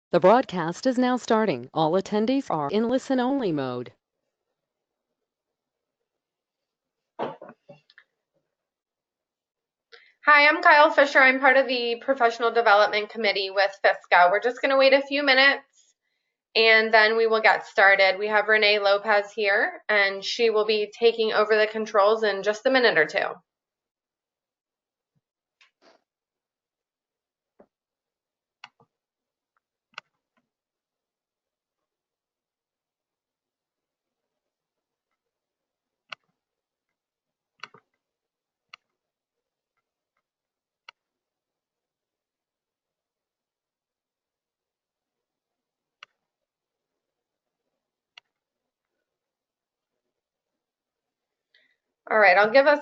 The broadcast is now starting. All attendees are in listen-only mode. Hi, I'm Kyle Fisher. I'm part of the Professional Development Committee with FSCA. We're just going to wait a few minutes and then we will get started. We have Renee Lopez here and she will be taking over the controls in just a minute or two. All right, I'll give us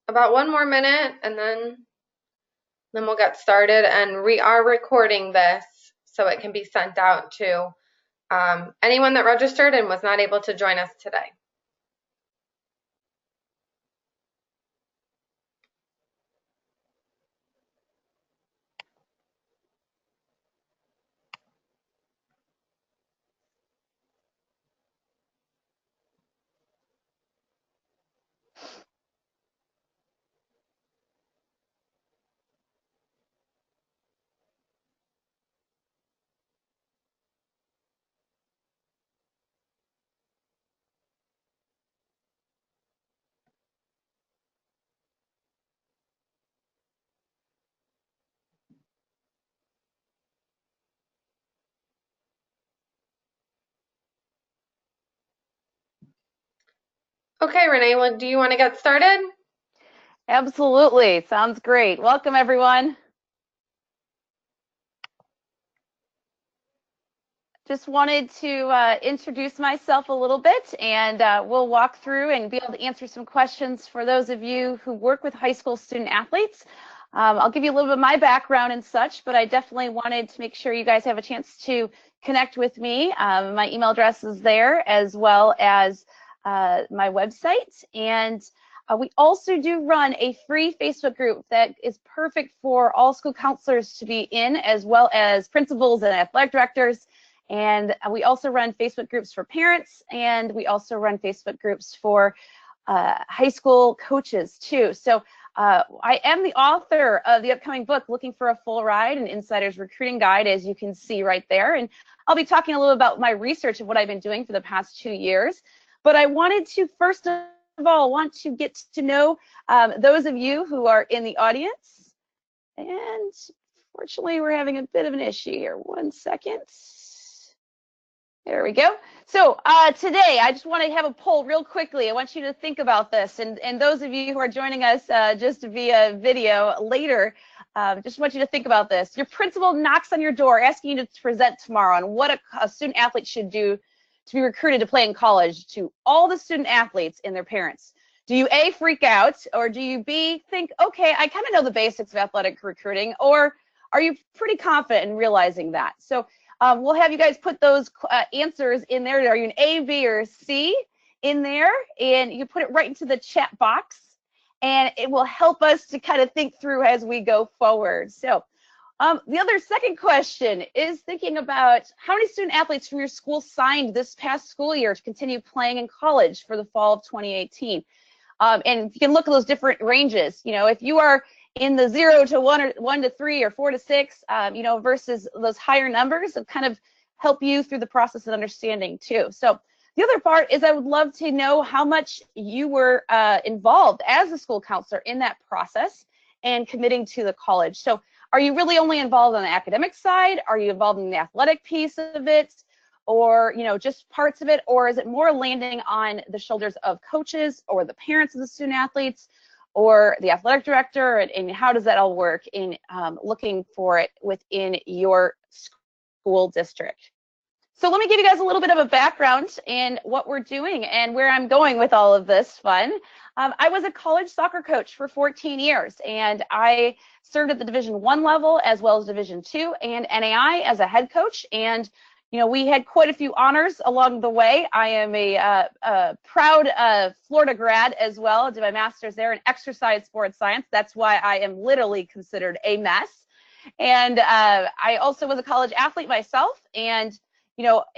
about one more minute and then we'll get started. And we are recording this so it can be sent out to anyone that registered and was not able to join us today. Okay, Renee, well, do you want to get started? Absolutely. Sounds great. Welcome, everyone. Just wanted to introduce myself a little bit, and we'll walk through and be able to answer some questions for those of you who work with high school student athletes. I'll give you a little bit of my background and such, but I definitely wanted to make sure you guys have a chance to connect with me. My email address is there, as well as my website. And we also do run a free Facebook group that is perfect for all school counselors to be in, as well as principals and athletic directors. And we also run Facebook groups for parents, and we also run Facebook groups for high school coaches too. So I am the author of the upcoming book, Looking for a Full Ride, an Insider's Recruiting Guide, as you can see right there. And I'll be talking a little about my research of what I've been doing for the past 2 years. But I wanted to, first of all, get to know those of you who are in the audience. And fortunately, we're having a bit of an issue here. 1 second. There we go. So today, I just want to have a poll real quickly. I want you to think about this. And those of you who are joining us just via video later, just want you to think about this. Your principal knocks on your door asking you to present tomorrow on what a student athlete should do to be recruited to play in college to all the student athletes and their parents. Do you A, freak out, or do you B, think, okay, I kind of know the basics of athletic recruiting, or are you pretty confident in realizing that? So we'll have you guys put those answers in there. Are you an A, B, or C in there? And you put it right into the chat box, and it will help us to kind of think through as we go forward. So the other second question is thinking about how many student athletes from your school signed this past school year to continue playing in college for the fall of 2018. And you can look at those different ranges. You know, if you are in the 0 to 1 or 1 to 3 or 4 to 6, you know, versus those higher numbers that kind of help you through the process of understanding too. So the other part is I would love to know how much you were involved as a school counselor in that process and committing to the college. So are you really only involved on the academic side? Are you involved in the athletic piece of it? Or, you know, just parts of it? Or is it more landing on the shoulders of coaches or the parents of the student athletes or the athletic director? And how does that all work in looking for it within your school district? So let me give you guys a little bit of a background in what we're doing and where I'm going with all of this fun. I was a college soccer coach for 14 years, and I served at the Division I level as well as Division II and NAI as a head coach. And you know, we had quite a few honors along the way. I am a proud Florida grad as well. I did my master's there in exercise sports science. That's why I am literally considered a mess. And I also was a college athlete myself, and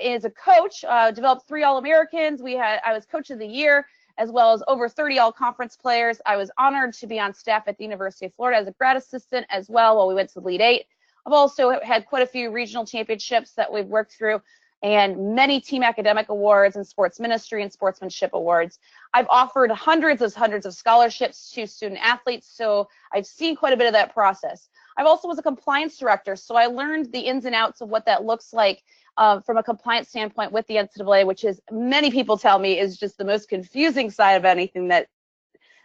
as a coach, developed 3 All-Americans. I was Coach of the Year, as well as over 30 All-Conference players. I was honored to be on staff at the University of Florida as a grad assistant as well while we went to the Elite Eight. I've also had quite a few regional championships that we've worked through, and many team academic awards and sports ministry and sportsmanship awards. I've offered hundreds of scholarships to student athletes, so I've seen quite a bit of that process. I've also was a compliance director, so I learned the ins and outs of what that looks like from a compliance standpoint with the NCAA, which is, many people tell me, is just the most confusing side of anything that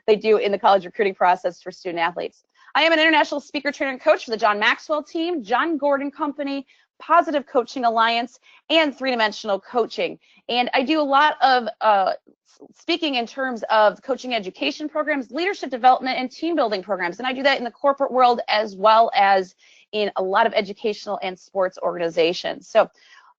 they do in the college recruiting process for student athletes. I am an international speaker, trainer, and coach for the John Maxwell team, John Gordon Company, Positive Coaching Alliance, and 3Dimensional Coaching. And I do a lot of speaking in terms of coaching education programs, leadership development, and team building programs. And I do that in the corporate world as well as in a lot of educational and sports organizations. So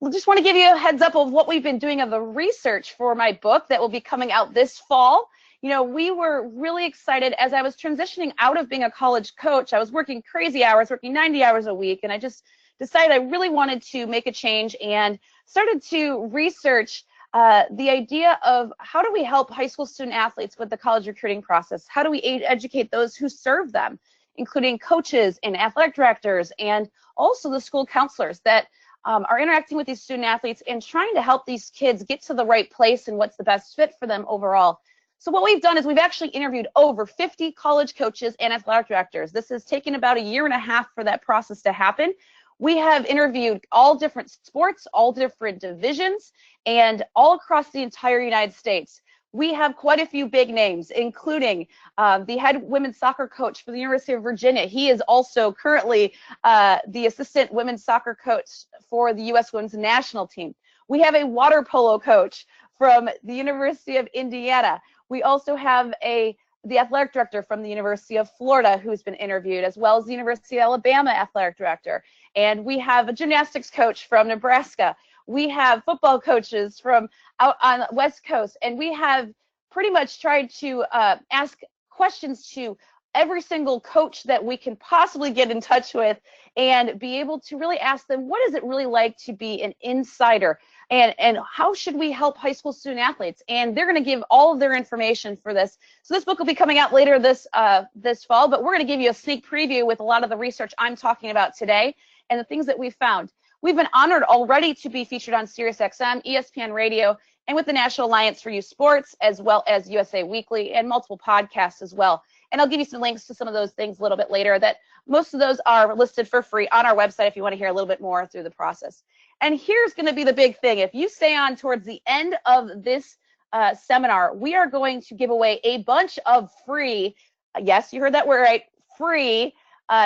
I just want to give you a heads up of what we've been doing of the research for my book that will be coming out this fall. We were really excited as I was transitioning out of being a college coach. I was working crazy hours, working 90 hours a week, and I just decided I really wanted to make a change and started to research the idea of how do we help high school student athletes with the college recruiting process? How do we educate those who serve them, including coaches and athletic directors, and also the school counselors that are interacting with these student athletes and trying to help these kids get to the right place and what's the best fit for them overall. So what we've done is we've actually interviewed over 50 college coaches and athletic directors. This has taken about a year and a half for that process to happen. We have interviewed all different sports, all different divisions, and all across the entire United States. We have quite a few big names, including the head women's soccer coach for the University of Virginia. He is also currently the assistant women's soccer coach for the U.S. women's national team. We have a water polo coach from the University of Indiana. We also have the athletic director from the University of Florida who's been interviewed, as well as the University of Alabama athletic director. And we have a gymnastics coach from Nebraska. We have football coaches from out on the West Coast. And we have pretty much tried to ask questions to every single coach that we can possibly get in touch with and be able to really ask them, what is it really like to be an insider? And how should we help high school student athletes? And they're going to give all of their information for this. So this book will be coming out later this fall, but we're going to give you a sneak preview with a lot of the research I'm talking about today and the things that we found. We've been honored already to be featured on SiriusXM, ESPN Radio, and with the National Alliance for Youth Sports, as well as USA Weekly and multiple podcasts as well. And I'll give you some links to some of those things a little bit later. That most of those are listed for free on our website if you want to hear a little bit more through the process. And here's going to be the big thing. If you stay on towards the end of this seminar, we are going to give away a bunch of free, yes, you heard that word right, free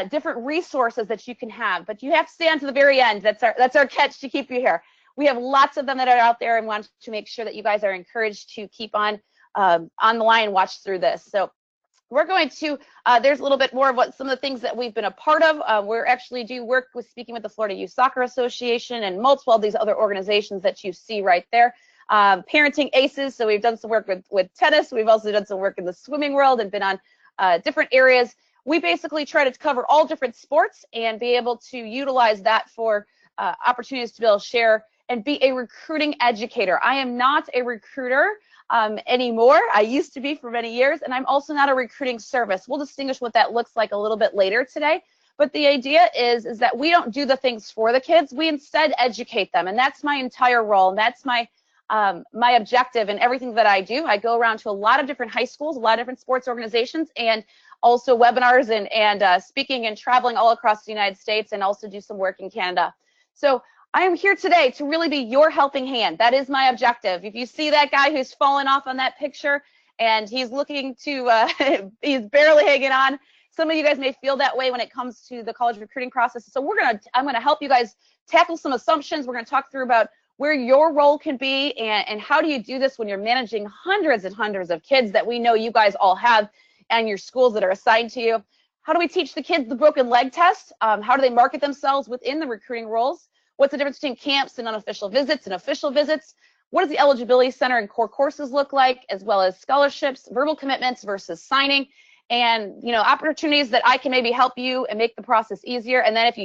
different resources that you can have. But you have to stay on to the very end. That's our catch to keep you here. We have lots of them that are out there and want to make sure that you guys are encouraged to keep on the line and watch through this. So we're going to, there's a little bit more of what some of the things that we've been a part of. We're actually do work with speaking with the Florida Youth Soccer Association and multiple of these other organizations that you see right there. Parenting Aces, so we've done some work with tennis. We've also done some work in the swimming world and been on different areas. We basically try to cover all different sports and be able to utilize that for opportunities to be able to share and be a recruiting educator. I am not a recruiter anymore. I used to be for many years, and I'm also not a recruiting service. We'll distinguish what that looks like a little bit later today. But the idea is that we don't do the things for the kids. We instead educate them, and that's my entire role, and that's my objective in everything that I do. I go around to a lot of different high schools, a lot of different sports organizations, and also webinars and speaking and traveling all across the United States, and also do some work in Canada. So I am here today to really be your helping hand. That is my objective. If you see that guy who's fallen off on that picture and he's looking to, he's barely hanging on, some of you guys may feel that way when it comes to the college recruiting process. So I'm gonna help you guys tackle some assumptions. We're gonna talk through about where your role can be and how do you do this when you're managing hundreds and hundreds of kids that we know you guys all have and your schools that are assigned to you. How do we teach the kids the broken leg test? How do they market themselves within the recruiting roles? What's the difference between camps and unofficial visits and official visits? What does the Eligibility Center and core courses look like, as well as scholarships, verbal commitments versus signing? and opportunities that I can maybe help you and make the process easier. And then if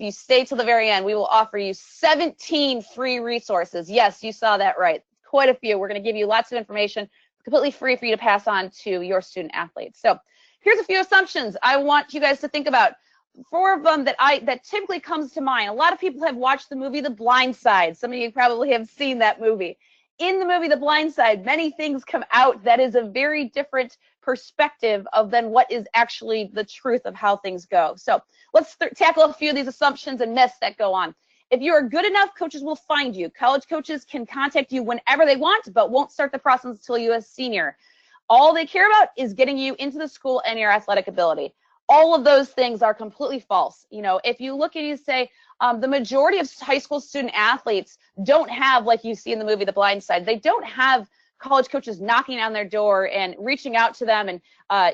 you stay till the very end, we will offer you 17 free resources. Yes, you saw that right. Quite a few. We're going to give you lots of information completely free for you to pass on to your student athletes. So here's a few assumptions I want you guys to think about. 4 of them that typically comes to mind. A lot of people have watched the movie The Blind Side. Some of you probably have seen that movie. In the movie The Blind Side, many things come out that is a very different perspective than what is actually the truth of how things go. So let's tackle a few of these assumptions and myths that go on. If you are good enough, coaches will find you. College coaches can contact you whenever they want, but won't start the process until you're a senior. All they care about is getting you into the school and your athletic ability. All of those things are completely false. If you look and you say the majority of high school student athletes don't have, like you see in the movie The Blind Side, they don't have college coaches knocking on their door and reaching out to them and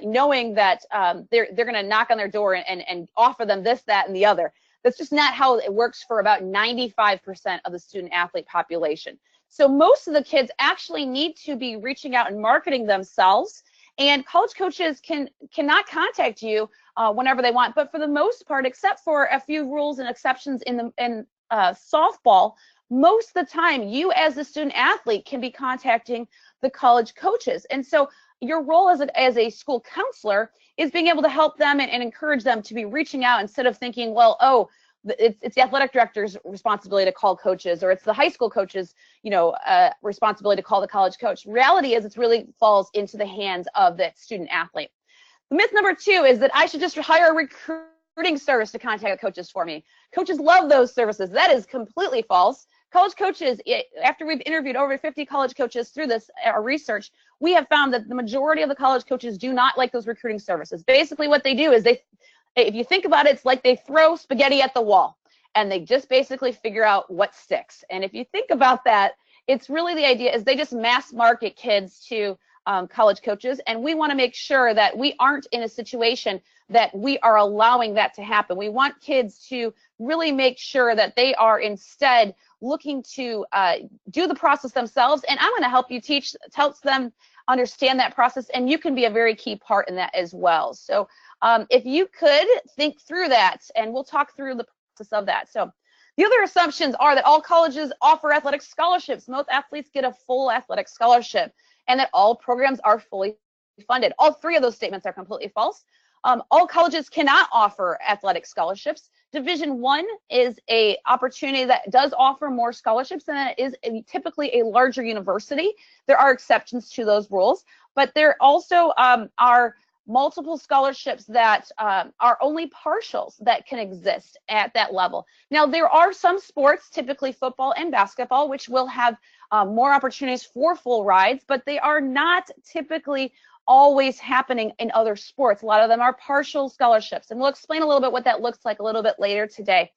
knowing that they're going to knock on their door and offer them this, that, and the other. That's just not how it works for about 95% of the student athlete population. So most of the kids actually need to be reaching out and marketing themselves, and college coaches cannot contact you whenever they want. But for the most part, except for a few rules and exceptions in softball, most of the time you as a student athlete can be contacting the college coaches. And so your role as a school counselor is being able to help them and encourage them to be reaching out instead of thinking, well, oh, it's the athletic director's responsibility to call coaches, or it's the high school coach's, responsibility to call the college coach. Reality is it really falls into the hands of the student athlete. The myth number 2 is that I should just hire a recruiting service to contact coaches for me. Coaches love those services. That is completely false. College coaches, after we've interviewed over 50 college coaches through this research, we have found that the majority of the college coaches do not like those recruiting services. Basically what they do is if you think about it, it's like they throw spaghetti at the wall and they just basically figure out what sticks. And if you think about that, it's really the idea is they just mass market kids to college coaches, and we want to make sure that we aren't in a situation that we are allowing that to happen. We want kids to really make sure that they are instead looking to do the process themselves, and I'm going to help you helps them understand that process, and you can be a very key part in that as well. So if you could think through that, and we'll talk through the process of that. So the other assumptions are that all colleges offer athletic scholarships. Most athletes get a full athletic scholarship, and that all programs are fully funded. All 3 of those statements are completely false. All colleges cannot offer athletic scholarships. Division I is a opportunity that does offer more scholarships, and that is typically a larger university. There are exceptions to those rules, but there also are multiple scholarships that are only partials that can exist at that level. Now, there are some sports, typically football and basketball, which will have more opportunities for full rides, but they are not typically always happening in other sports. A lot of them are partial scholarships, and we'll explain a little bit what that looks like a little bit later today.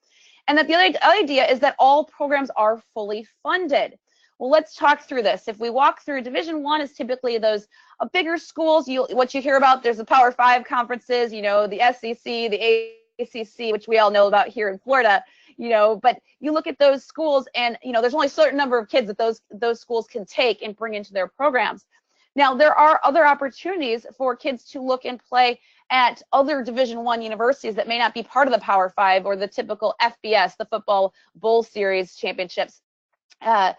And that the other idea is that all programs are fully funded. Well, let's talk through this. If we walk through, Division I is typically those bigger schools. What you hear about, there's the Power 5 conferences, the SEC, the ACC, which we all know about here in Florida, but you look at those schools and, there's only a certain number of kids that those schools can take and bring into their programs. Now, there are other opportunities for kids to look and play at other Division I universities that may not be part of the Power 5 or the typical FBS, the Football Bowl Series championships, and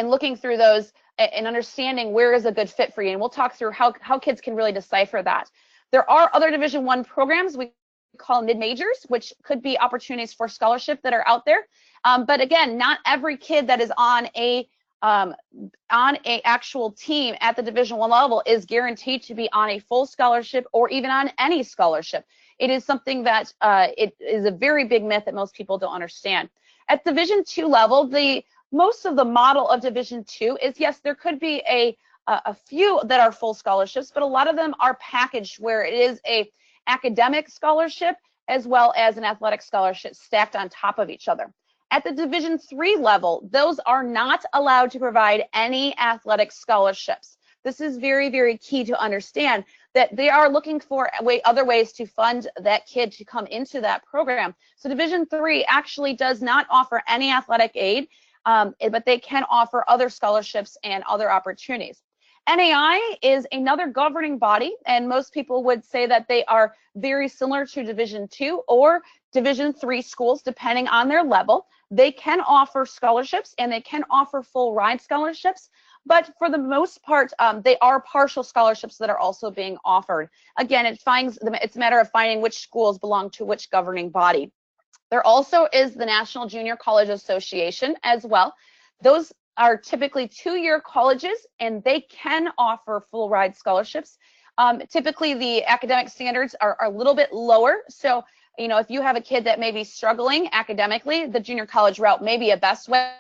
looking through those and understanding where is a good fit for you. And we'll talk through how kids can really decipher that. There are other Division I programs we call mid-majors, which could be opportunities for scholarship that are out there. But again, not every kid that is on a actual team at the Division I level is guaranteed to be on a full scholarship or even on any scholarship. It is something that it is a very big myth that most people don't understand. At Division II level, most of the model of Division II is, yes, there could be a few that are full scholarships, but a lot of them are packaged where it is a academic scholarship as well as an athletic scholarship stacked on top of each other. At the Division III level, those are not allowed to provide any athletic scholarships. This is very, very key to understand, that they are looking for other ways to fund that kid to come into that program. So Division III actually does not offer any athletic aid, but they can offer other scholarships and other opportunities. NAI is another governing body, and most people would say that they are very similar to Division II or Division III schools, depending on their level. They can offer scholarships and they can offer full ride scholarships, but for the most part, they are partial scholarships that are also being offered. Again, it's a matter of finding which schools belong to which governing body. There also is the National Junior College Association as well. Those are typically 2-year colleges, and they can offer full ride scholarships. Typically, the academic standards are a little bit lower. So, if you have a kid that may be struggling academically, the junior college route may be a best way.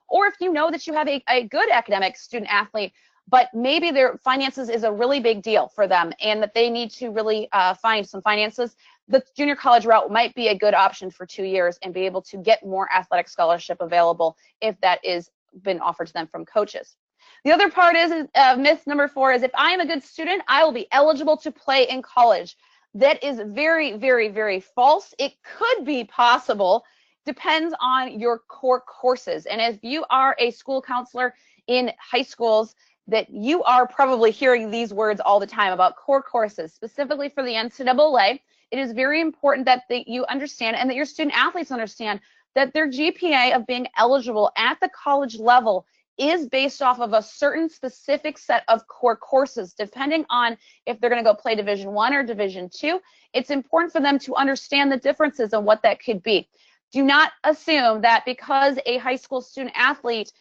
Or if you know that you have a good academic student athlete, but maybe their finances is a really big deal for them and that they need to really find some finances, the junior college route might be a good option for 2 years and be able to get more athletic scholarship available if that is been offered to them from coaches. The other part is myth number 4 is if I am a good student, I will be eligible to play in college. That is very, very, very false. It could be possible, depends on your core courses. And if you are a school counselor in high schools, that you are probably hearing these words all the time about core courses, specifically for the NCAA. It is very important that you understand and that your student athletes understand that their GPA of being eligible at the college level is based off of a certain specific set of core courses, depending on if they're going to go play Division I or Division II. It's important for them to understand the differences and what that could be. Do not assume that because a high school student athlete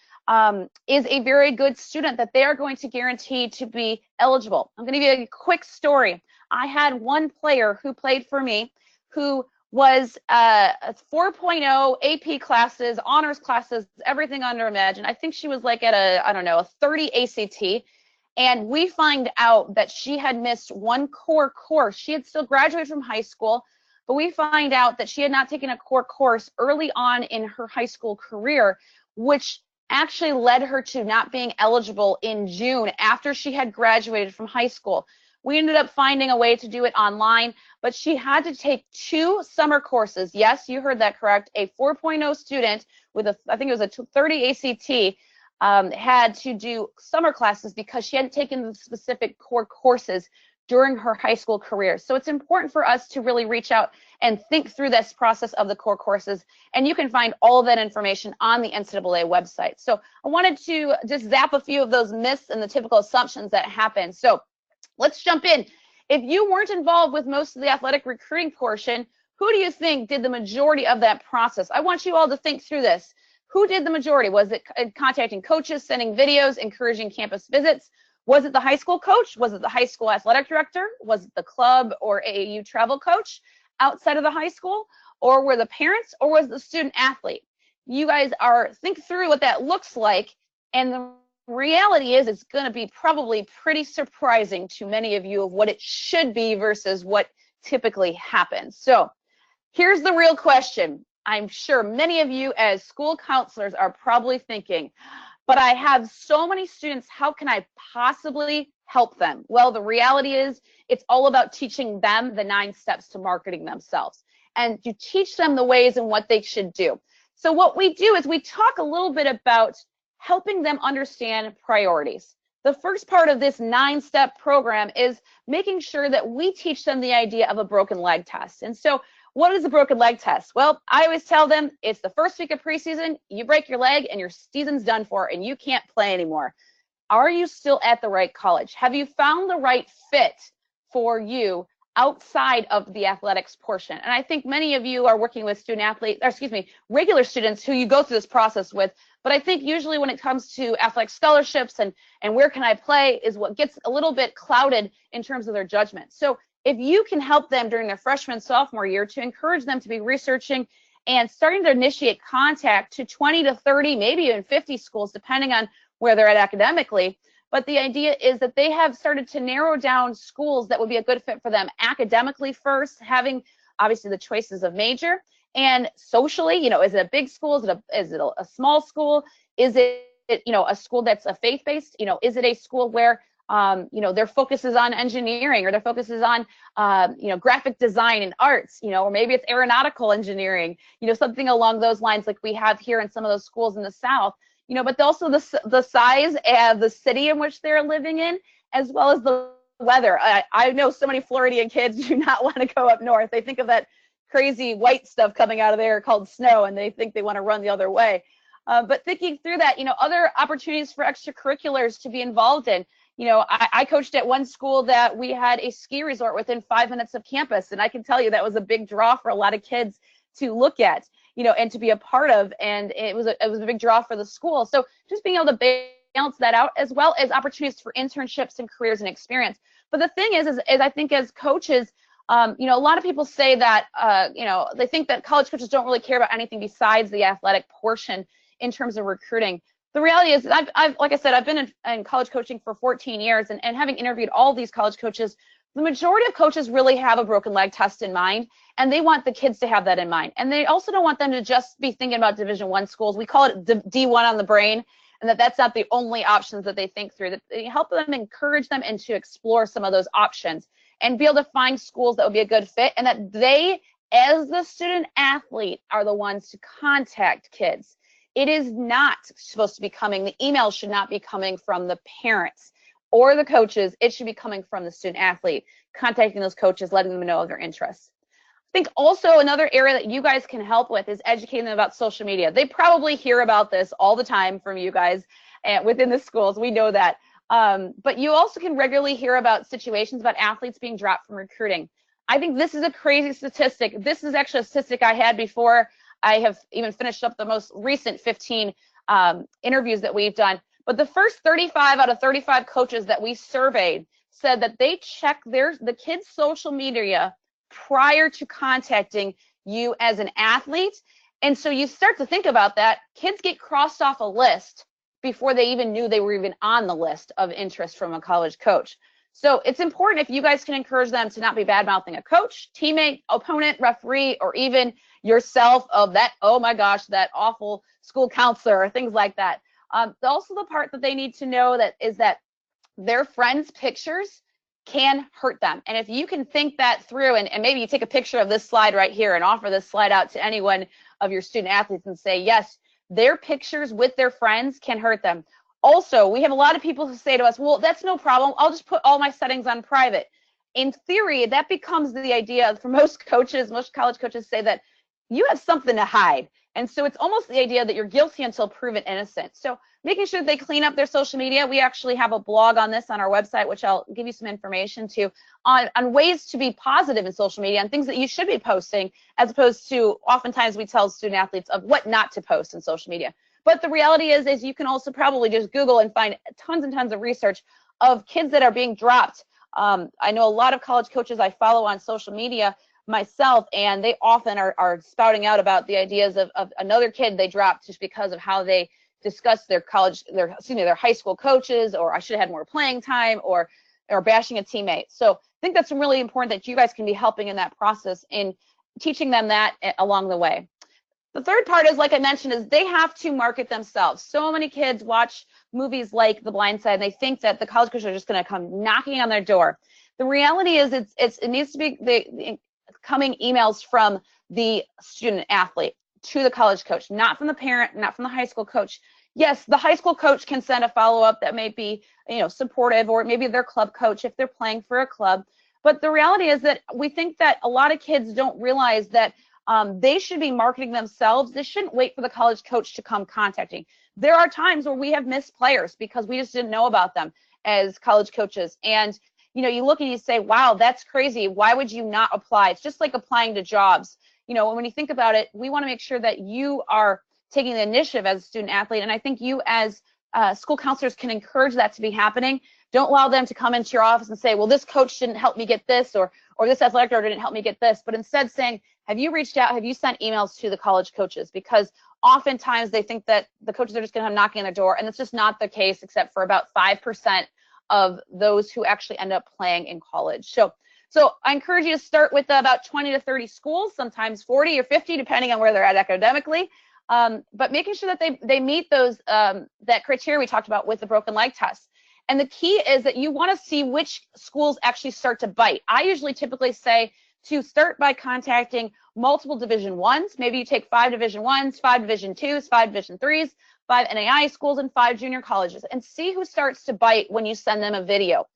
is a very good student that they are going to guarantee to be eligible. I'm going to give you a quick story. I had one player who played for me who was 4.0 AP classes, honors classes, everything under imagine. I think she was like at a 30 ACT. And we find out that she had missed one core course. She had still graduated from high school, but we find out that she had not taken a core course early on in her high school career, which actually led her to not being eligible in June after she had graduated from high school. We ended up finding a way to do it online, but she had to take 2 summer courses. Yes, you heard that correct. A 4.0 student with I think it was a 30 ACT had to do summer classes because she hadn't taken the specific core courses during her high school career. So it's important for us to really reach out and think through this process of the core courses. And you can find all of that information on the NCAA website. So I wanted to just zap a few of those myths and the typical assumptions that happen. So let's jump in. If you weren't involved with most of the athletic recruiting portion, who do you think did the majority of that process? I want you all to think through this. Who did the majority? Was it contacting coaches, sending videos, encouraging campus visits? Was it the high school coach? Was it the high school athletic director? Was it the club or AAU travel coach outside of the high school? Or were the parents, or was the student athlete? You guys think through what that looks like, and the reality is it's going to be probably pretty surprising to many of you of what it should be versus what typically happens. So here's the real question. I'm sure many of you as school counselors are probably thinking, but I have so many students, how can I possibly help them? Well, the reality is it's all about teaching them the 9 steps to marketing themselves. And you teach them the ways and what they should do. So what we do is we talk a little bit about helping them understand priorities. The first part of this 9-step program is making sure that we teach them the idea of a broken leg test. And so what is a broken leg test? Well, I always tell them it's the first week of preseason, you break your leg and your season's done for and you can't play anymore. Are you still at the right college? Have you found the right fit for you outside of the athletics portion? And I think many of you are working with regular students who you go through this process with. But I think usually when it comes to athletic scholarships and where can I play is what gets a little bit clouded in terms of their judgment. So if you can help them during their freshman, sophomore year to encourage them to be researching and starting to initiate contact to 20 to 30, maybe even 50 schools, depending on where they're at academically. But the idea is that they have started to narrow down schools that would be a good fit for them academically first, having obviously the choices of major, and socially, is it a big school? Is it a small school? Is it, a school that's a faith-based? Is it a school where their focus is on engineering, or their focus is on, graphic design and arts, or maybe it's aeronautical engineering, something along those lines like we have here in some of those schools in the South. but also the size of the city in which they're living in, as well as the weather. I know so many Floridian kids do not want to go up north. They think of that crazy white stuff coming out of there called snow, and they think they want to run the other way. But thinking through that, other opportunities for extracurriculars to be involved in. I coached at one school that we had a ski resort within 5 minutes of campus, and I can tell you that was a big draw for a lot of kids to look at, and to be a part of, and it was a big draw for the school. So just being able to balance that out, as well as opportunities for internships and careers and experience. But the thing is I think as coaches, a lot of people say that, they think that college coaches don't really care about anything besides the athletic portion in terms of recruiting. The reality is, like I said, I've been in college coaching for 14 years, and having interviewed all these college coaches, the majority of coaches really have a broken leg test in mind, and they want the kids to have that in mind. And they also don't want them to just be thinking about Division I schools. We call it D1 on the brain, and that's not the only options that they think through. That they help them, encourage them, and to explore some of those options, and be able to find schools that would be a good fit, and that they, as the student athlete, are the ones to contact kids. It is not supposed to be the email should not be coming from the parents or the coaches. It should be coming from the student athlete, contacting those coaches, letting them know of their interests. I think also another area that you guys can help with is educating them about social media. They probably hear about this all the time from you guys within the schools. We know that. But you also can regularly hear about situations about athletes being dropped from recruiting. I think this is a crazy statistic. This is actually a statistic I had before I have even finished up the most recent 15 interviews that we've done. But the first 35 out of 35 coaches that we surveyed said that they check the kids' social media prior to contacting you as an athlete. And so you start to think about that. Kids get crossed off a list before they even knew they were even on the list of interest from a college coach. So it's important if you guys can encourage them to not be bad-mouthing a coach, teammate, opponent, referee, or even yourself of that, oh my gosh, that awful school counselor, or things like that. Also the part that they need to know is that their friends' pictures can hurt them. And if you can think that through, and maybe you take a picture of this slide right here and offer this slide out to any one of your student athletes and say, yes, their pictures with their friends can hurt them. Also, we have a lot of people who say to us, well, that's no problem. I'll just put all my settings on private. In theory, that becomes the idea for most coaches. Most college coaches say that you have something to hide. And so it's almost the idea that you're guilty until proven innocent. So making sure they clean up their social media. We actually have a blog on this on our website, which I'll give you some information to on ways to be positive in social media and things that you should be posting, as opposed to oftentimes we tell student athletes of what not to post in social media. But the reality is you can also probably just Google and find tons and tons of research of kids that are being dropped. I know a lot of college coaches I follow on social media myself, and they often are spouting out about the ideas of another kid they dropped just because of how they discuss their high school coaches, or I should have had more playing time, or bashing a teammate. So I think that's really important that you guys can be helping in that process in teaching them that along the way. The third part is, like I mentioned, is they have to market themselves. So many kids watch movies like The Blind Side, and they think that the college coaches are just going to come knocking on their door. The reality is it needs to be the coming emails from the student athlete to the college coach, not from the parent, not from the high school coach. Yes, the high school coach can send a follow-up that may be, supportive, or maybe their club coach if they're playing for a club. But the reality is that we think that a lot of kids don't realize that they should be marketing themselves. They shouldn't wait for the college coach to come contacting. There are times where we have missed players because we just didn't know about them as college coaches. And you look and you say, wow, that's crazy. Why would you not apply? It's just like applying to jobs. When you think about it, we want to make sure that you are taking the initiative as a student athlete. And I think you as school counselors can encourage that to be happening. Don't allow them to come into your office and say, well, this coach didn't help me get this, or this athletic director didn't help me get this. But instead saying, have you reached out? Have you sent emails to the college coaches? Because oftentimes they think that the coaches are just going to come knocking on their door. And it's just not the case, except for about 5% of those who actually end up playing in college. So I encourage you to start with about 20 to 30 schools, sometimes 40 or 50, depending on where they're at academically. But making sure that they meet those that criteria we talked about with the broken leg test. And the key is that you want to see which schools actually start to bite. I usually typically say to start by contacting multiple Division 1s. Maybe you take 5 Division 1s, 5 Division 2s, 5 Division 3s, 5 NAI schools, and 5 junior colleges, and see who starts to bite when you send them a video.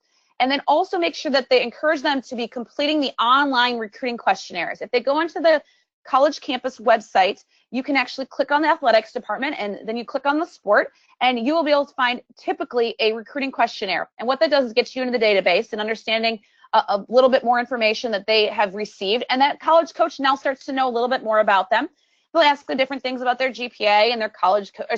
And then also make sure that they encourage them to be completing the online recruiting questionnaires. If they go into the college campus website, you can actually click on the athletics department, and then you click on the sport, and you will be able to find typically a recruiting questionnaire. And what that does is get you into the database and understanding a little bit more information that they have received, and that college coach now starts to know a little bit more about them. They'll ask the different things about their GPA and their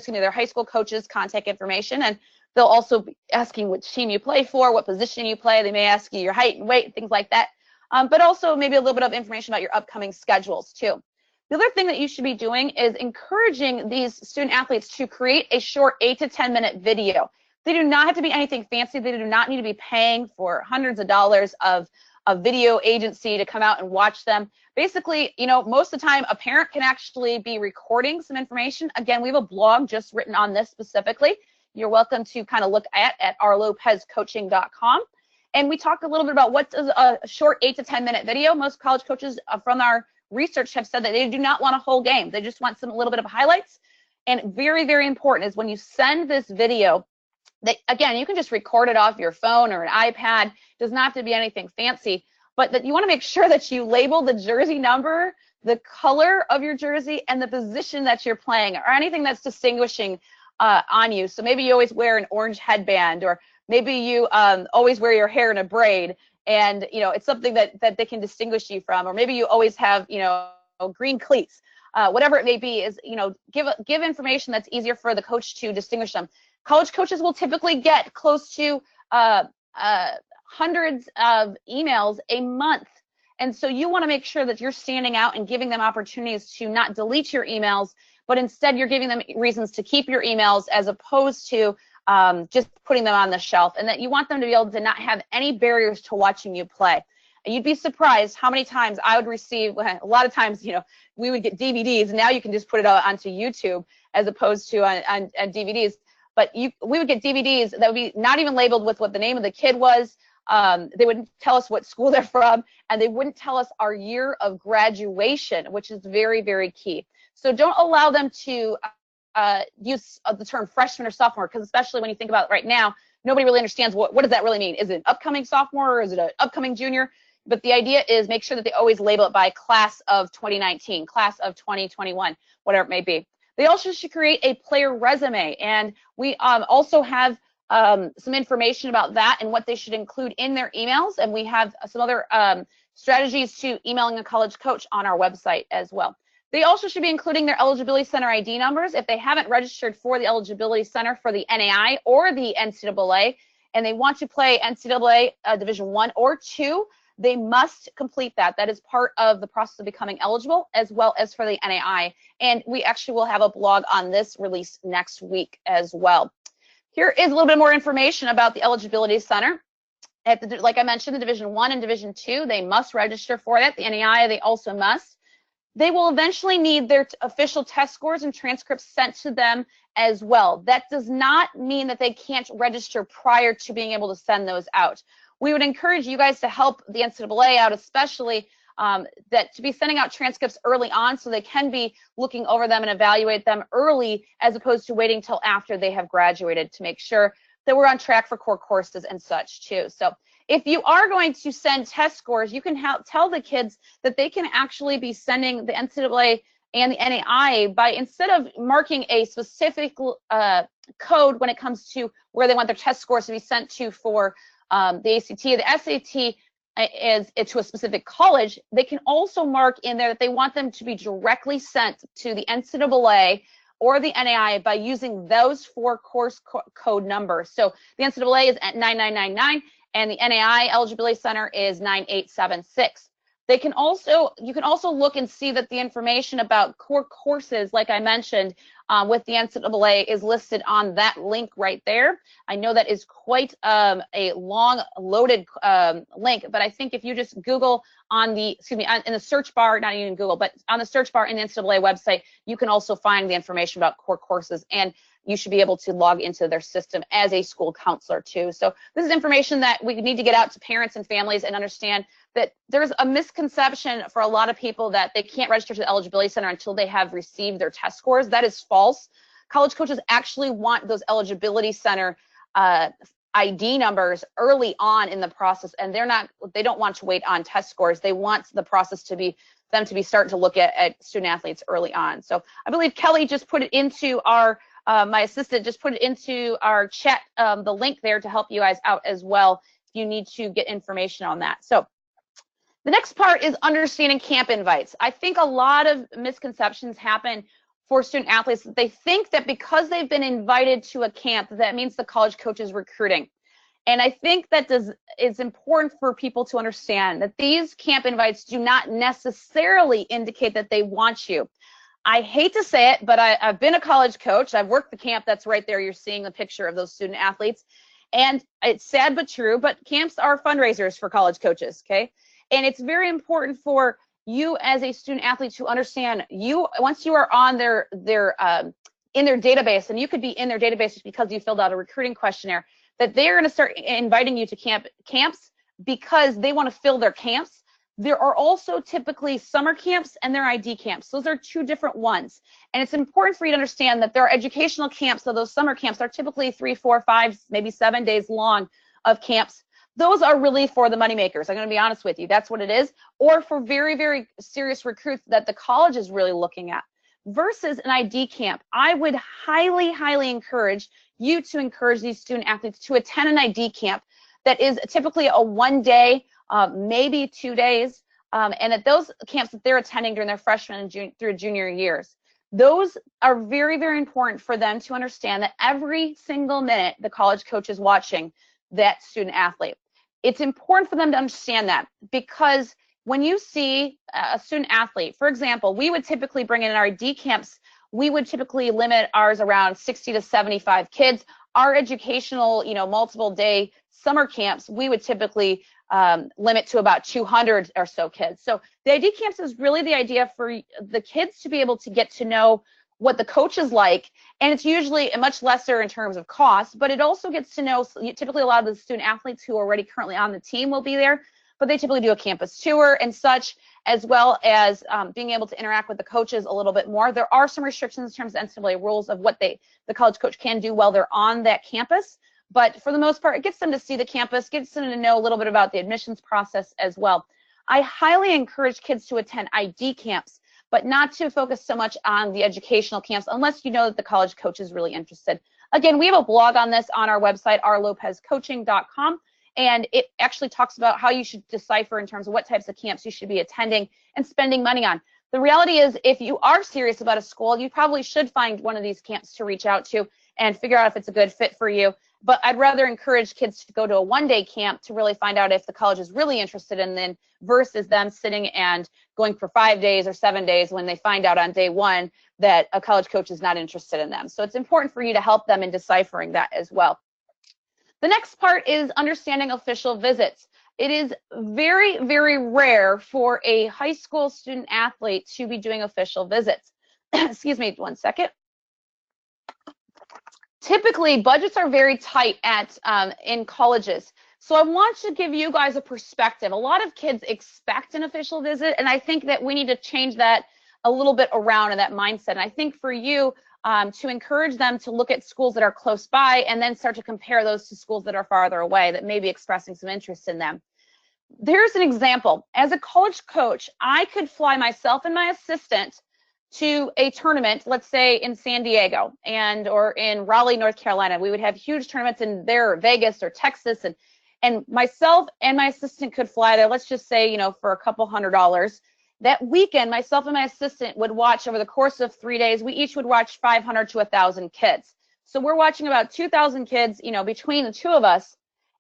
their high school coach's contact information, and they'll also be asking which team you play for, what position you play. They may ask you your height and weight, things like that. But also maybe a little bit of information about your upcoming schedules too. The other thing that you should be doing is encouraging these student athletes to create a short 8 to 10 minute video. They do not have to be anything fancy. They do not need to be paying for hundreds of dollars of a video agency to come out and watch them. Basically, you know, most of the time a parent can actually be recording some information. Again, we have a blog just written on this specifically. You're welcome to kind of look at rlopezcoaching.com. And we talk a little bit about what does a short 8 to 10 minute video. Most college coaches from our research have said that they do not want a whole game. They just want a little bit of highlights. And very, very important is when you send this video, that again, you can just record it off your phone or an iPad. It does not have to be anything fancy, but that you want to make sure that you label the jersey number, the color of your jersey, and the position that you're playing, or anything that's distinguishing on you. So maybe you always wear an orange headband, or maybe you always wear your hair in a braid, and you know it's something that they can distinguish you from, or maybe you always have green cleats. Whatever it may be, is give information that's easier for the coach to distinguish them. College coaches will typically get close to hundreds of emails a month, and so you want to make sure that you're standing out and giving them opportunities to not delete your emails, but instead you're giving them reasons to keep your emails, as opposed to just putting them on the shelf, and that you want them to be able to not have any barriers to watching you play. And you'd be surprised how many times I would receive, a lot of times, we would get DVDs, and now you can just put it onto YouTube as opposed to on DVDs. But we would get DVDs that would be not even labeled with what the name of the kid was. They wouldn't tell us what school they're from, and they wouldn't tell us our year of graduation, which is very, very key. So don't allow them to use the term freshman or sophomore, because especially when you think about it right now, nobody really understands what does that really mean. Is it an upcoming sophomore, or is it an upcoming junior? But the idea is make sure that they always label it by class of 2019, class of 2021, whatever it may be. They also should create a player resume, and we also have some information about that and what they should include in their emails, and we have some other strategies to emailing a college coach on our website as well. They also should be including their Eligibility Center ID numbers. If they haven't registered for the Eligibility Center for the NAI or the NCAA, and they want to play NCAA Division 1 or 2, they must complete that. That is part of the process of becoming eligible, as well as for the NAI. And we actually will have a blog on this released next week as well. Here is a little bit more information about the Eligibility Center. Like I mentioned, the Division 1 and Division 2, they must register for that. The NAI, they also must. They will eventually need their official test scores and transcripts sent to them as well. That does not mean that they can't register prior to being able to send those out. We would encourage you guys to help the NCAA out, especially that to be sending out transcripts early on, so they can be looking over them and evaluate them early, as opposed to waiting till after they have graduated, to make sure that we're on track for core courses and such too. So if you are going to send test scores, you can tell the kids that they can actually be sending the NCAA and the NAI by, instead of marking a specific code when it comes to where they want their test scores to be sent to for the ACT, the SAT is to a specific college, they can also mark in there that they want them to be directly sent to the NCAA or the NAI by using those 4 course code numbers. So the NCAA is at 9999, and the NAI Eligibility Center is 9876. You can also look and see that the information about core courses, like I mentioned, with the NCAA, is listed on that link right there. I know that is quite a long loaded link, but I think if you just Google in the search bar, not even Google, but on the search bar in the NCAA website, you can also find the information about core courses. And you should be able to log into their system as a school counselor too. So this is information that we need to get out to parents and families and understand that there's a misconception for a lot of people that they can't register to the Eligibility Center until they have received their test scores. That is false. College coaches actually want those Eligibility Center ID numbers early on in the process, and they don't want to wait on test scores. They want the process to be starting to look at student athletes early on. So I believe Kelly just put it into our my assistant just put it into our chat, the link there to help you guys out as well if you need to get information on that. So the next part is understanding camp invites. I think a lot of misconceptions happen for student athletes. They think that because they've been invited to a camp, that means the college coach is recruiting. And I think that it's important for people to understand that these camp invites do not necessarily indicate that they want you. I hate to say it, but I've been a college coach. I've worked the camp that's right there. You're seeing the picture of those student athletes. And it's sad but true, but camps are fundraisers for college coaches, okay? And it's very important for you as a student athlete to understand once you are on their in their database, and you could be in their database because you filled out a recruiting questionnaire, that they're going to start inviting you to camps because they want to fill their camps. There are also typically summer camps and their ID camps. Those are two different ones. And it's important for you to understand that there are educational camps. So those summer camps are typically 3, 4, 5, maybe 7 days long of camps. Those are really for the moneymakers. I'm going to be honest with you. That's what it is. Or for very, very serious recruits that the college is really looking at. Versus an ID camp, I would highly, highly encourage you to encourage these student athletes to attend an ID camp that is typically a 1 day, maybe 2 days, and at those camps that they're attending during their freshman and through junior years. Those are very, very important for them to understand that every single minute the college coach is watching that student athlete. It's important for them to understand that, because when you see a student athlete, for example, we would typically bring in our ID camps, we would typically limit ours around 60 to 75 kids. Our educational, multiple day summer camps, we would typically limit to about 200 or so kids. So the ID camps is really the idea for the kids to be able to get to know what the coach is like, and it's usually much lesser in terms of cost, but it also gets to know, typically a lot of the student athletes who are already currently on the team will be there, but they typically do a campus tour and such, as well as being able to interact with the coaches a little bit more. There are some restrictions in terms of NCAA rules of what the college coach can do while they're on that campus, but for the most part, it gets them to see the campus, gets them to know a little bit about the admissions process as well. I highly encourage kids to attend ID camps, but not to focus so much on the educational camps unless you know that the college coach is really interested. Again, we have a blog on this on our website, rlopezcoaching.com, and it actually talks about how you should decipher in terms of what types of camps you should be attending and spending money on. The reality is, if you are serious about a school, you probably should find one of these camps to reach out to and figure out if it's a good fit for you. But I'd rather encourage kids to go to a 1 day camp to really find out if the college is really interested in them versus them sitting and going for 5 days or 7 days when they find out on day 1 that a college coach is not interested in them. So it's important for you to help them in deciphering that as well. The next part is understanding official visits. It is very, very rare for a high school student athlete to be doing official visits. Excuse me 1 second. Typically, budgets are very tight in colleges. So I want to give you guys a perspective. A lot of kids expect an official visit, and I think that we need to change that a little bit around in that mindset. And I think for you to encourage them to look at schools that are close by and then start to compare those to schools that are farther away that may be expressing some interest in them. There's an example. As a college coach, I could fly myself and my assistant to a tournament, let's say in San Diego or in Raleigh, North Carolina. We would have huge tournaments in there, or Vegas or Texas, and myself and my assistant could fly there, let's just say, for a couple $100. That weekend, myself and my assistant would watch over the course of 3 days, we each would watch 500 to 1,000 kids. So we're watching about 2,000 kids, between the two of us,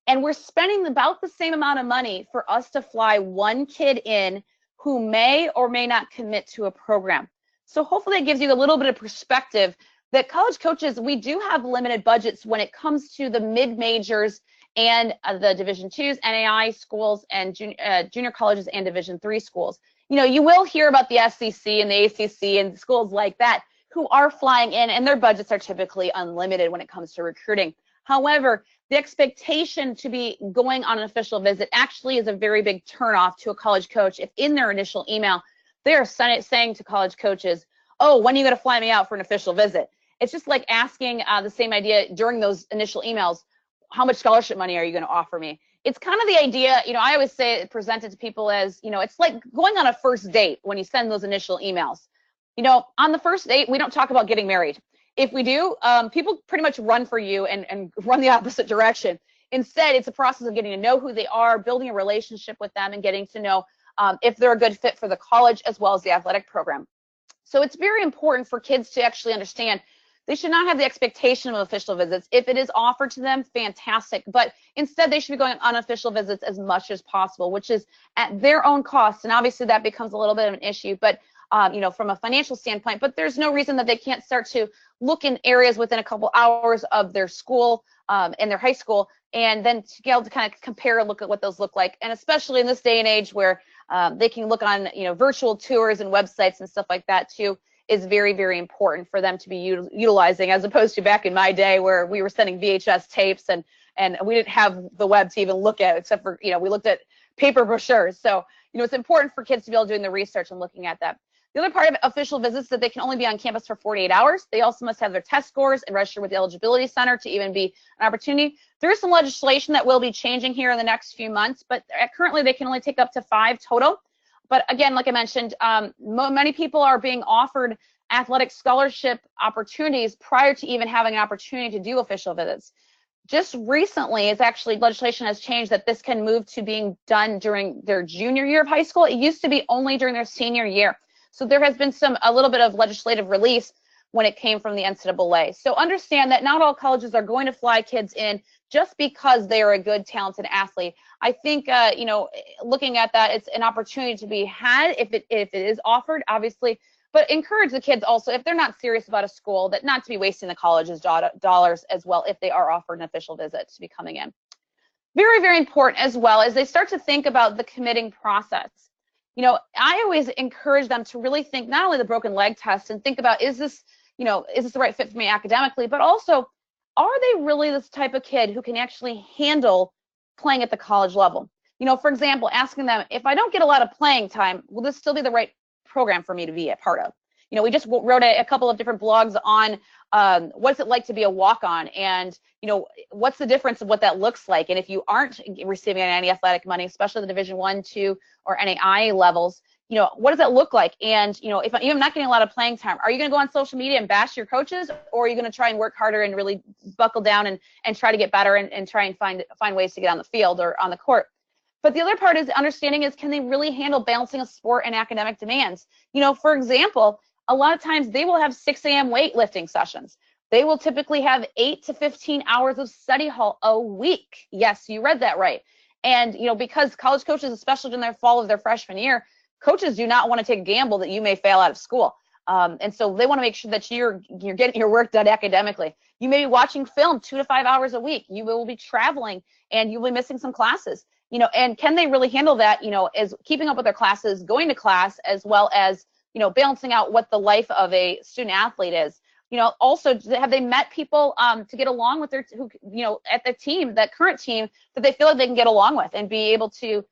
and we're spending about the same amount of money for us to fly one kid in who may or may not commit to a program. So hopefully it gives you a little bit of perspective that college coaches, we do have limited budgets when it comes to the mid-majors and the Division IIs, NAI schools, and junior colleges and Division III schools. You will hear about the SEC and the ACC and schools like that who are flying in, and their budgets are typically unlimited when it comes to recruiting. However, the expectation to be going on an official visit actually is a very big turnoff to a college coach if in their initial email they are saying to college coaches, oh, when are you going to fly me out for an official visit? It's just like asking the same idea during those initial emails, how much scholarship money are you going to offer me? It's kind of the idea, I always say it presented to people as, it's like going on a first date when you send those initial emails. On the first date, we don't talk about getting married. If we do, people pretty much run for you and run the opposite direction. Instead, it's a process of getting to know who they are, building a relationship with them, and getting to know if they're a good fit for the college as well as the athletic program. So it's very important for kids to actually understand they should not have the expectation of official visits. If it is offered to them, fantastic. But instead, they should be going on official visits as much as possible, which is at their own cost. And obviously, that becomes a little bit of an issue, but from a financial standpoint. But there's no reason that they can't start to look in areas within a couple hours of their school and their high school, and then to be able to kind of compare and look at what those look like. And especially in this day and age where they can look on virtual tours and websites and stuff like that too, is very, very important for them to be utilizing, as opposed to back in my day where we were sending VHS tapes and we didn't have the web to even look at, except for, we looked at paper brochures. So, it's important for kids to be able to do the research and looking at that. The other part of official visits is that they can only be on campus for 48 hours. They also must have their test scores and register with the Eligibility Center to even be an opportunity. There is some legislation that will be changing here in the next few months, but currently they can only take up to 5 total. But again, like I mentioned, many people are being offered athletic scholarship opportunities prior to even having an opportunity to do official visits. Just recently, it's actually legislation has changed that this can move to being done during their junior year of high school. It used to be only during their senior year. So there has been a little bit of legislative release when it came from the NCAA. So understand that not all colleges are going to fly kids in just because they are a good, talented athlete. I think, looking at that, it's an opportunity to be had if it is offered, obviously, but encourage the kids also, if they're not serious about a school, that not to be wasting the college's dollars as well if they are offered an official visit to be coming in. Very, very important as well as they start to think about the committing process. I always encourage them to really think not only the broken leg test and think about, is this the right fit for me academically, but also, are they really this type of kid who can actually handle playing at the college level? For example, asking them, if I don't get a lot of playing time, will this still be the right program for me to be a part of? We just wrote a couple of different blogs on what's it like to be a walk-on, and what's the difference of what that looks like. And if you aren't receiving any athletic money, especially the Division I, II, or NAIA levels, what does that look like? And if I'm not getting a lot of playing time, are you going to go on social media and bash your coaches, or are you going to try and work harder and really buckle down and try to get better and try and find ways to get on the field or on the court? But the other part is understanding is, can they really handle balancing a sport and academic demands? For example, a lot of times they will have 6 a.m. weightlifting sessions. They will typically have 8 to 15 hours of study hall a week. Yes, you read that right. And, because college coaches, especially in their fall of their freshman year, coaches do not want to take a gamble that you may fail out of school. And so they want to make sure that you're getting your work done academically. You may be watching film 2 to 5 hours a week. You will be traveling and you'll be missing some classes. And can they really handle that, as keeping up with their classes, going to class, as well as, balancing out what the life of a student athlete is. Also, have they met people to get along with at the team, that current team, that they feel like they can get along with and be able to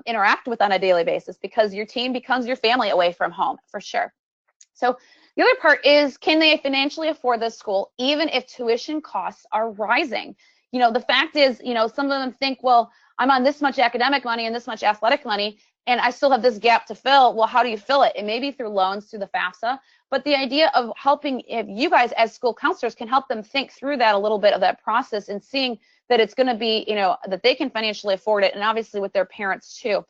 interact with on a daily basis, because your team becomes your family away from home, for sure. So the other part is, can they financially afford this school, even if tuition costs are rising? The fact is, some of them think, well, I'm on this much academic money and this much athletic money, and I still have this gap to fill. Well, how do you fill it? It may be through loans, through the FAFSA, but the idea of helping, if you guys as school counselors can help them think through that a little bit of that process, and seeing that it's going to be, that they can financially afford it, and obviously with their parents too.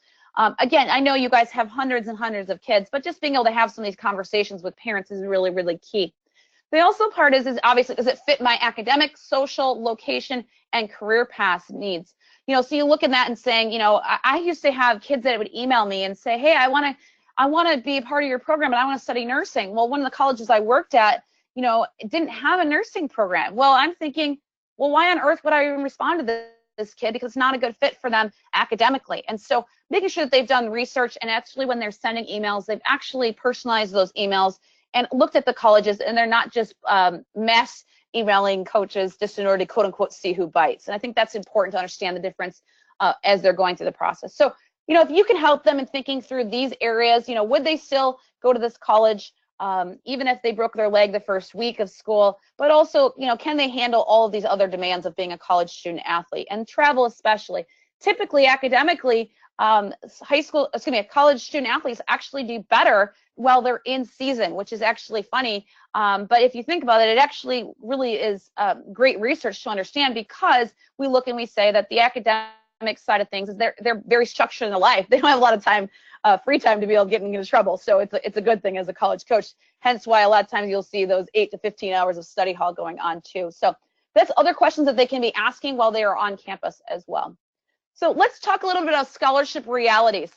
Again, I know you guys have hundreds and hundreds of kids, but just being able to have some of these conversations with parents is really, really key. The also part is obviously, does it fit my academic, social, location, and career path needs? So you look at that and saying, I used to have kids that would email me and say, hey, I want to be a part of your program, and I want to study nursing. Well, one of the colleges I worked at, it didn't have a nursing program. Well, I'm thinking, well, why on earth would I even respond to this kid? Because it's not a good fit for them academically. And so making sure that they've done research, and actually when they're sending emails, they've actually personalized those emails and looked at the colleges, and they're not just mass emailing coaches just in order to quote unquote see who bites. And I think that's important to understand the difference as they're going through the process. So, if you can help them in thinking through these areas, would they still go to this college even if they broke their leg the first week of school? But also, can they handle all of these other demands of being a college student athlete and travel especially? Typically, academically, college student athletes actually do better while they're in season, which is actually funny. But if you think about it, it actually really is great research to understand, because we look and we say that the academic side of things is they're very structured in their life. They don't have a lot of time, free time, to be able to get into trouble. So it's a good thing as a college coach. Hence why a lot of times you'll see those 8 to 15 hours of study hall going on too. So that's other questions that they can be asking while they are on campus as well. So let's talk a little bit about scholarship realities.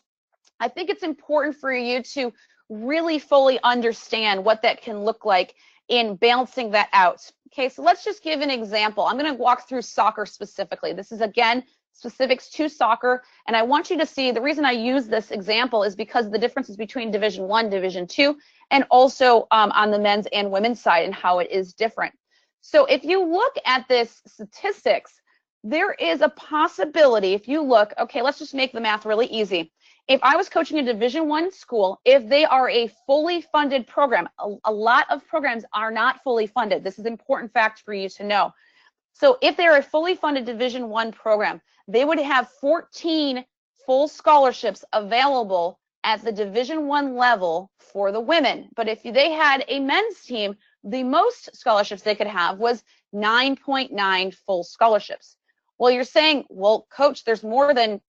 I think it's important for you to really fully understand what that can look like in balancing that out. Okay, so let's just give an example. I'm going to walk through soccer specifically. This is, again, specifics to soccer, and I want you to see, the reason I use this example is because the differences between Division I, Division II, and also on the men's and women's side, and how it is different. So if you look at this statistics, there is a possibility, if you look, okay, let's just make the math really easy. If I was coaching a Division I school, if they are a fully funded program, a lot of programs are not fully funded. This is an important fact for you to know. So if they're a fully funded Division I program, they would have 14 full scholarships available at the Division I level for the women. But if they had a men's team, the most scholarships they could have was 9.9 full scholarships. Well, you're saying, well, coach, there's more than,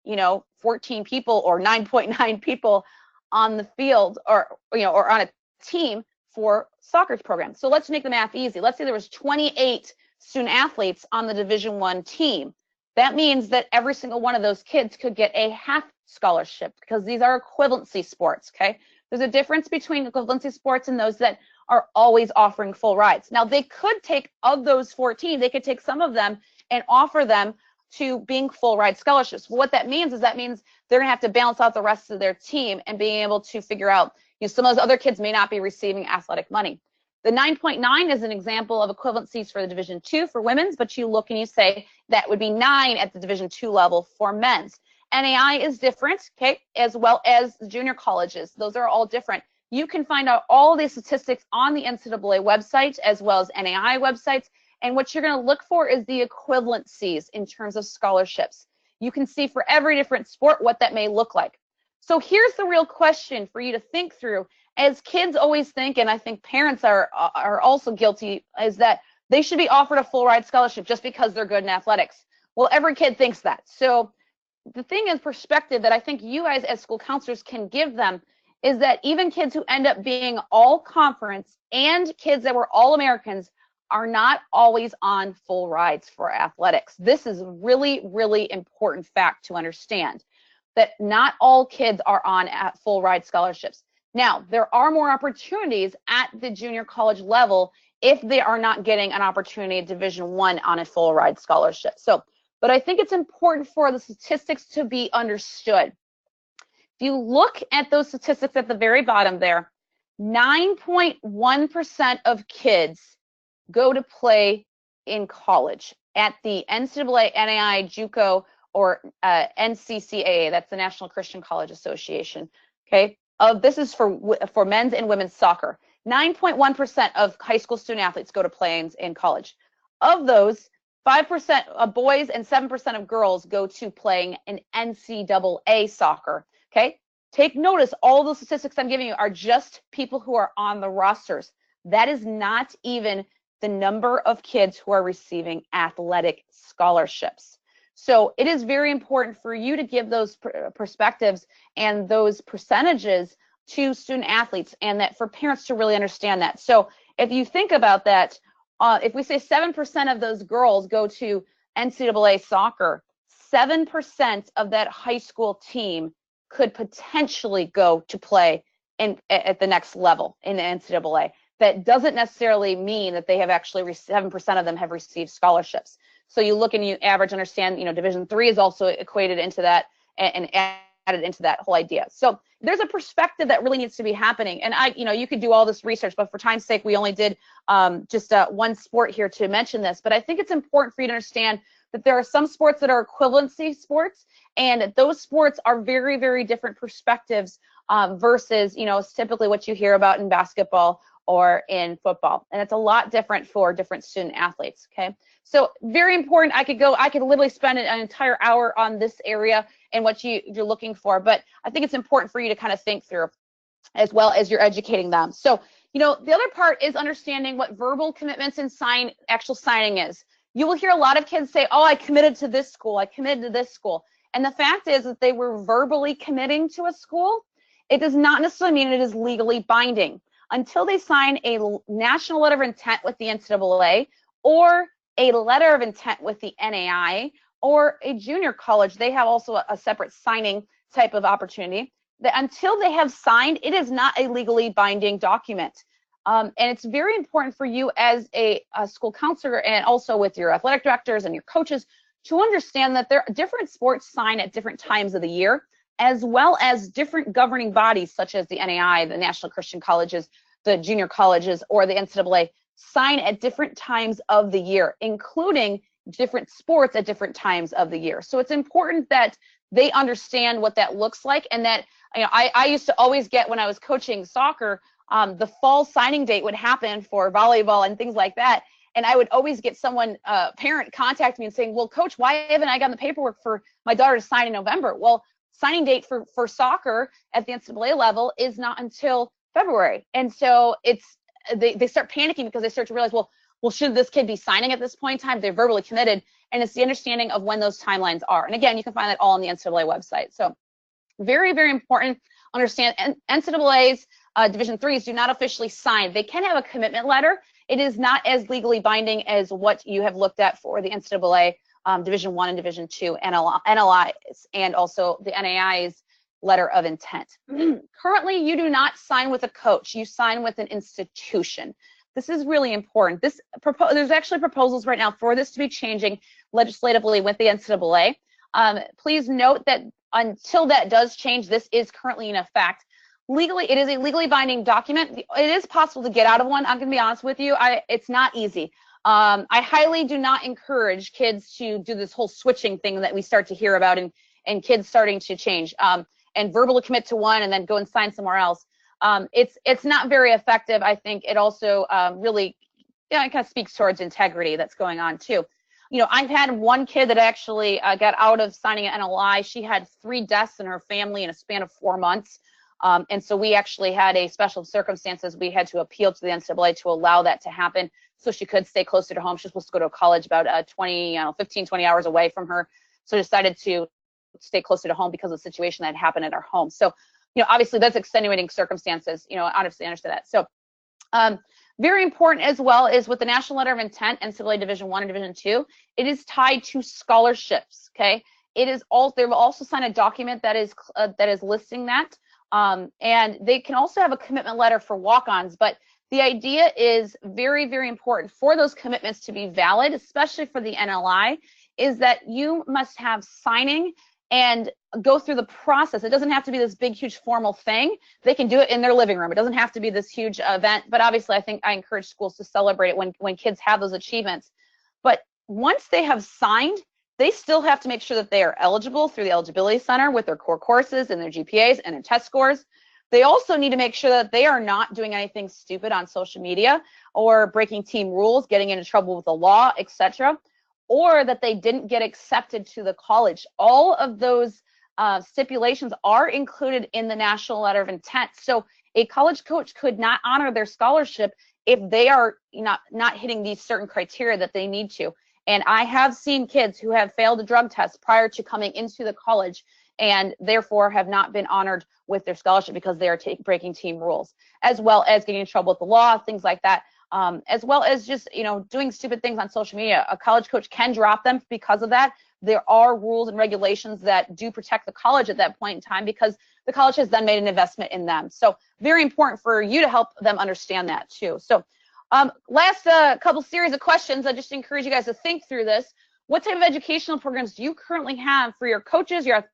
14 people or 9.9 people on the field or on a team for soccer program. So let's make the math easy. Let's say there was 28 student athletes on the Division I team. That means that every single one of those kids could get a half scholarship, because these are equivalency sports, okay? There's a difference between equivalency sports and those that are always offering full rides. Now, they could take, of those 14, they could take some of them and offer them to being full ride scholarships. What that means is they're gonna have to balance out the rest of their team and being able to figure out, some of those other kids may not be receiving athletic money. The 9.9 is an example of equivalencies for the Division II for women's, but you look and you say that would be 9 at the Division II level for men's. NAI is different, okay, as well as the junior colleges. Those are all different. You can find out all these statistics on the NCAA website as well as NAI websites. And what you're going to look for is the equivalencies in terms of scholarships. You can see for every different sport what that may look like. So here's the real question for you to think through. As kids always think, and I think parents are also guilty, is that they should be offered a full ride scholarship just because they're good in athletics. Well, every kid thinks that. So the thing in perspective that I think you guys as school counselors can give them is that even kids who end up being all conference and kids that were all Americans are not always on full rides for athletics. This is a really, really important fact to understand, that not all kids are on at full ride scholarships. Now, there are more opportunities at the junior college level if they are not getting an opportunity at Division I on a full ride scholarship. So, but I think it's important for the statistics to be understood. If you look at those statistics at the very bottom there, 9.1% of kids go to play in college at the NCAA, NAI, JUCO, or NCCAA. That's the National Christian College Association. Okay, this is for men's and women's soccer. 9.1% of high school student athletes go to play in college. Of those, 5% of boys and 7% of girls go to playing in NCAA soccer. Okay, take notice, all the statistics I'm giving you are just people who are on the rosters. That is not even the number of kids who are receiving athletic scholarships. So it is very important for you to give those perspectives and those percentages to student athletes, and that for parents to really understand that. So if you think about that, if we say 7% of those girls go to NCAA soccer, 7% of that high school team could potentially go to play at the next level in the NCAA. That doesn't necessarily mean that they have actually 7% of them have received scholarships. So you look and you average, understand, Division III is also equated into that, and added into that whole idea. So there's a perspective that really needs to be happening. And you could do all this research, but for time's sake, we only did just one sport here to mention this. But I think it's important for you to understand that there are some sports that are equivalency sports, and those sports are very, very different perspectives versus, typically what you hear about in basketball or in football. And it's a lot different for different student athletes, okay? So very important. I could literally spend an entire hour on this area and what you're looking for, but I think it's important for you to kind of think through as well as you're educating them. So, the other part is understanding what verbal commitments and actual signing is. You will hear a lot of kids say, oh, I committed to this school, I committed to this school. And the fact is that they were verbally committing to a school. It does not necessarily mean it is legally binding until they sign a national letter of intent with the NCAA or a letter of intent with the NAI or a junior college. They have also a separate signing type of opportunity. That until they have signed, it is not a legally binding document. And it's very important for you as a school counselor and also with your athletic directors and your coaches to understand that there are different sports sign at different times of the year, as well as different governing bodies such as the NAI, the National Christian Colleges, the junior colleges, or the NCAA sign at different times of the year, including different sports at different times of the year. So it's important that they understand what that looks like, and that I used to always get, when I was coaching soccer, the fall signing date would happen for volleyball and things like that. And I would always get someone, parent, contact me and saying, well, coach, why haven't I gotten the paperwork for my daughter to sign in November? Well, signing date for soccer at the NCAA level is not until February. And so they start panicking because they start to realize, well, should this kid be signing at this point in time? They're verbally committed. And it's the understanding of when those timelines are. And again, you can find that all on the NCAA website. So very, very important. Understand NCAA's Division IIIs do not officially sign. They can have a commitment letter. It is not as legally binding as what you have looked at for the NCAA Division I and Division II NLIs, and also the NAI's letter of intent. Currently, you do not sign with a coach. You sign with an institution. This is really important. There's actually proposals right now for this to be changing legislatively with the NCAA. Please note that until that does change, this is currently in effect. Legally, it is a legally binding document. It is possible to get out of one. I'm going to be honest with you. It's not easy. I highly do not encourage kids to do this whole switching thing that we start to hear about, and kids starting to change and verbally commit to one and then go and sign somewhere else. It's not very effective. I think it also really, it kind of speaks towards integrity that's going on too. I've had one kid that actually got out of signing an NLI. She had 3 deaths in her family in a span of 4 months. And so we actually had a special circumstances. We had to appeal to the NCAA to allow that to happen so she could stay closer to home. She was supposed to go to college about 15, 20 hours away from her. So decided to stay closer to home because of the situation that happened at our home. So, obviously that's extenuating circumstances, honestly understand that. So very important as well is with the National Letter of Intent, NCAA Division I and Division II, it is tied to scholarships, okay? They will also sign a document that is listing that. And they can also have a commitment letter for walk-ons, but the idea is very, very important for those commitments to be valid, especially for the NLI, is that you must have signing and go through the process. It doesn't have to be this big, huge formal thing. They can do it in their living room. It doesn't have to be this huge event, but obviously I encourage schools to celebrate it when kids have those achievements. But once they have signed, they still have to make sure that they are eligible through the Eligibility Center with their core courses and their GPAs and their test scores. They also need to make sure that they are not doing anything stupid on social media or breaking team rules, getting into trouble with the law, etc., or that they didn't get accepted to the college. All of those stipulations are included in the National Letter of Intent. So a college coach could not honor their scholarship if they are not hitting these certain criteria that they need to. And I have seen kids who have failed a drug test prior to coming into the college and therefore have not been honored with their scholarship because they are breaking team rules, as well as getting in trouble with the law, things like that, as well as just doing stupid things on social media. A college coach can drop them because of that. There are rules and regulations that do protect the college at that point in time because the college has then made an investment in them. So very important for you to help them understand that too. So last couple series of questions, I just encourage you guys to think through this. What type of educational programs do you currently have for your coaches, your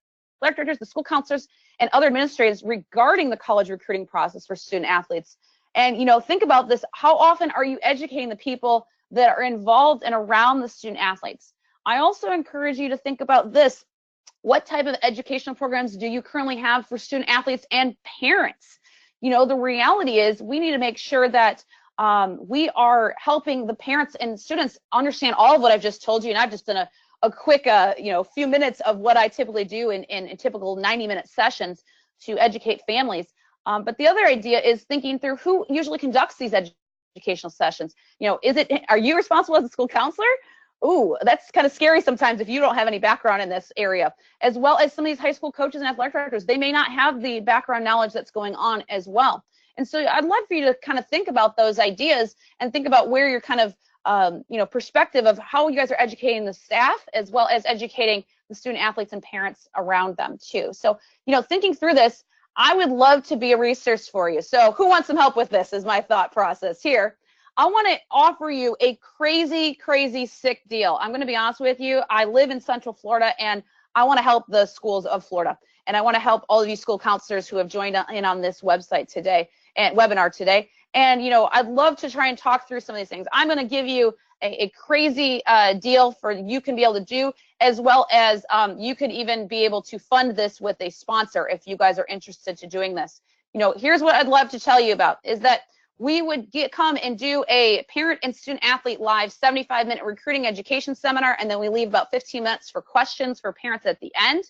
athletic directors, the school counselors, and other administrators regarding the college recruiting process for student athletes. And, you know, think about this. How often are you educating the people that are involved and around the student athletes? I also encourage you to think about this. What type of educational programs do you currently have for student athletes and parents? You know, the reality is we need to make sure that we are helping the parents and students understand all of what I've just told you, not just in a quick, you know, few minutes of what I typically do in typical 90-minute sessions to educate families. But the other idea is thinking through who usually conducts these educational sessions. You know, are you responsible as a school counselor? Ooh, that's kind of scary sometimes if you don't have any background in this area, as well as some of these high school coaches and athletic directors. They may not have the background knowledge that's going on as well. And so I'd love for you to kind of think about those ideas and think about where your kind of, you know, perspective of how you guys are educating the staff as well as educating the student athletes and parents around them too. So, you know, thinking through this, I would love to be a resource for you. So who wants some help with this is my thought process here. I want to offer you a crazy, crazy sick deal. I'm going to be honest with you. I live in Central Florida, and I want to help the schools of Florida. And I want to help all of you school counselors who have joined in on this website today and webinar today. And, you know, I'd love to try and talk through some of these things. I'm going to give you a crazy deal for you can be able to do, as well as you could even be able to fund this with a sponsor if you guys are interested to doing this. You know, here's what I'd love to tell you about is that we would come and do a parent and student athlete live 75-minute recruiting education seminar, and then we leave about 15 minutes for questions for parents at the end.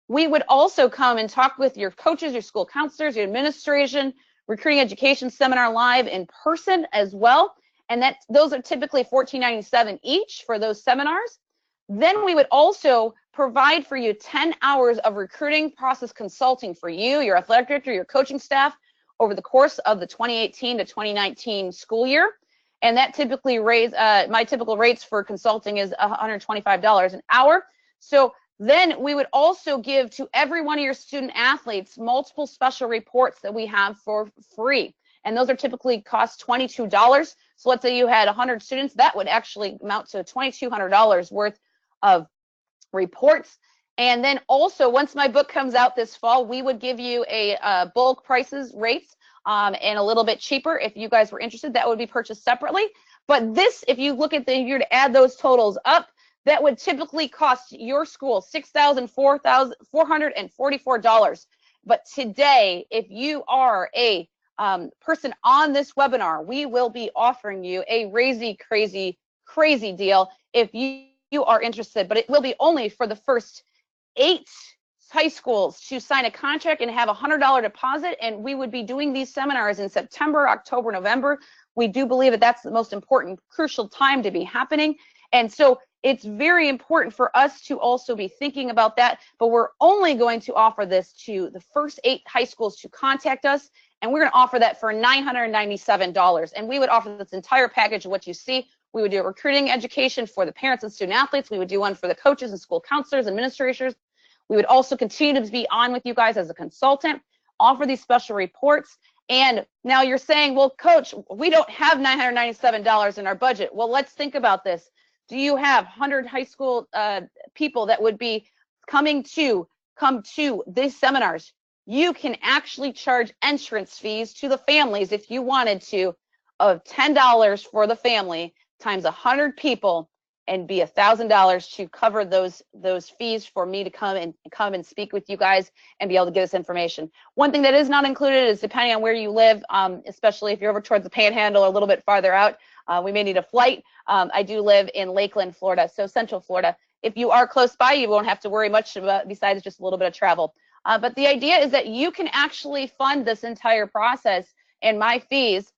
We would also come and talk with your coaches, your school counselors, your administration, recruiting education seminar live in person as well. And those are typically $14.97 each for those seminars. Then we would also provide for you 10 hours of recruiting process consulting for you, your athletic director, your coaching staff, over the course of the 2018 to 2019 school year. And that typically my typical rates for consulting is $125 an hour. So then we would also give to every one of your student athletes multiple special reports that we have for free. And those are typically cost $22. So let's say you had 100 students, that would actually amount to $2,200 worth of reports. And then also, once my book comes out this fall, we would give you a bulk prices rates and a little bit cheaper. If you guys were interested, that would be purchased separately. But this, if you look at if you were to add those totals up, that would typically cost your school $444. But today, if you are a person on this webinar, we will be offering you a crazy deal if you are interested. But it will be only for the first 8 high schools to sign a contract and have a $100 deposit, and we would be doing these seminars in September, October, November. We do believe that that's the most important, crucial time to be happening, and so it's very important for us to also be thinking about that, but we're only going to offer this to the first 8 high schools to contact us, and we're going to offer that for $997, and we would offer this entire package of what you see. We would do a recruiting education for the parents and student athletes. We would do one for the coaches and school counselors, administrators. We would also continue to be on with you guys as a consultant, offer these special reports. And now you're saying, well, Coach, we don't have $997 in our budget. Well, let's think about this. Do you have 100 high school people that would be come to these seminars? You can actually charge entrance fees to the families if you wanted to of $10 for the family times 100 people and be $1,000 to cover those fees for me to come and speak with you guys and be able to get this information. One thing that is not included is depending on where you live, especially if you're over towards the Panhandle or a little bit farther out, we may need a flight. I do live in Lakeland, Florida, so Central Florida. If you are close by, you won't have to worry much about besides just a little bit of travel. But the idea is that you can actually fund this entire process and my fees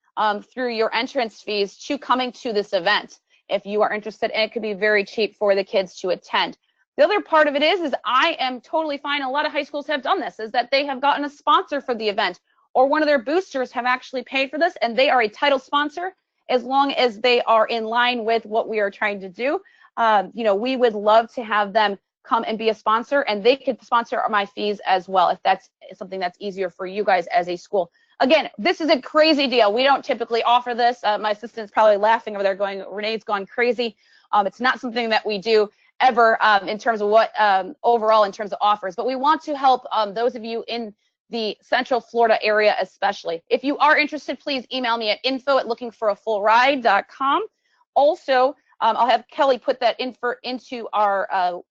through your entrance fees to coming to this event if you are interested, and it could be very cheap for the kids to attend. The other part of it is I am totally fine. A lot of high schools have done this, is that they have gotten a sponsor for the event, or one of their boosters have actually paid for this, and they are a title sponsor as long as they are in line with what we are trying to do. You know, we would love to have them come and be a sponsor, and they could sponsor my fees as well if that's something that's easier for you guys as a school. Again, this is a crazy deal. We don't typically offer this. My assistant's probably laughing over there going, Renee's gone crazy. It's not something that we do. ever in terms of what overall in terms of offers. But we want to help those of you in the Central Florida area especially. If you are interested, please email me at info@lookingforafullride.com. Also, I'll have Kelly put that info into our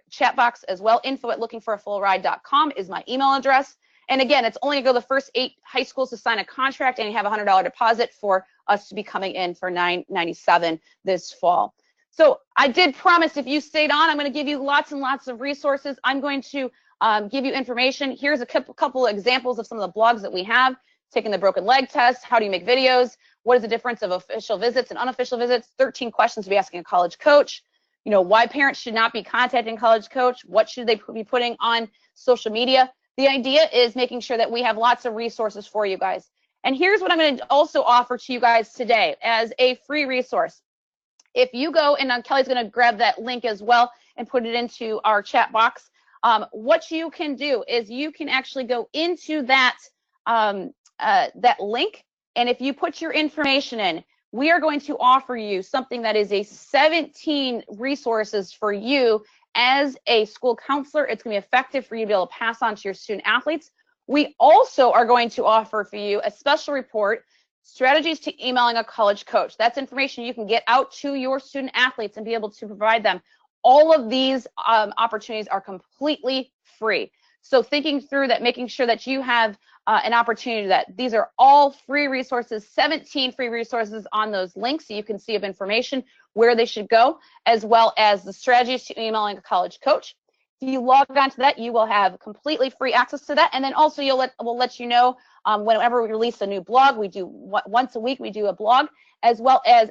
chat box as well. info@lookingforafullride.com is my email address. And again, it's only going to go the first 8 high schools to sign a contract, and you have a $100 deposit for us to be coming in for $997 this fall. So I did promise if you stayed on, I'm going to give you lots and lots of resources. I'm going to give you information. Here's a couple of examples of some of the blogs that we have. Taking the broken leg test, how do you make videos, what is the difference of official visits and unofficial visits, 13 questions to be asking a college coach, you know, why parents should not be contacting a college coach, what should they be putting on social media. The idea is making sure that we have lots of resources for you guys. And here's what I'm going to also offer to you guys today as a free resource. If you go, and Kelly's going to grab that link as well and put it into our chat box, what you can do is you can actually go into that, that link, and if you put your information in, we are going to offer you something that is a 17 resources for you as a school counselor. It's going to be effective for you to be able to pass on to your student athletes. We also are going to offer for you a special report, strategies to emailing a college coach. That's information you can get out to your student athletes and be able to provide them. All of these opportunities are completely free. So thinking through that, making sure that you have an opportunity that these are all free resources, 17 free resources on those links so you can see of information where they should go, as well as the strategies to emailing a college coach. If you log on to that, you will have completely free access to that. And then also we'll let you know whenever we release a new blog. We do once a week, we do a blog, as well as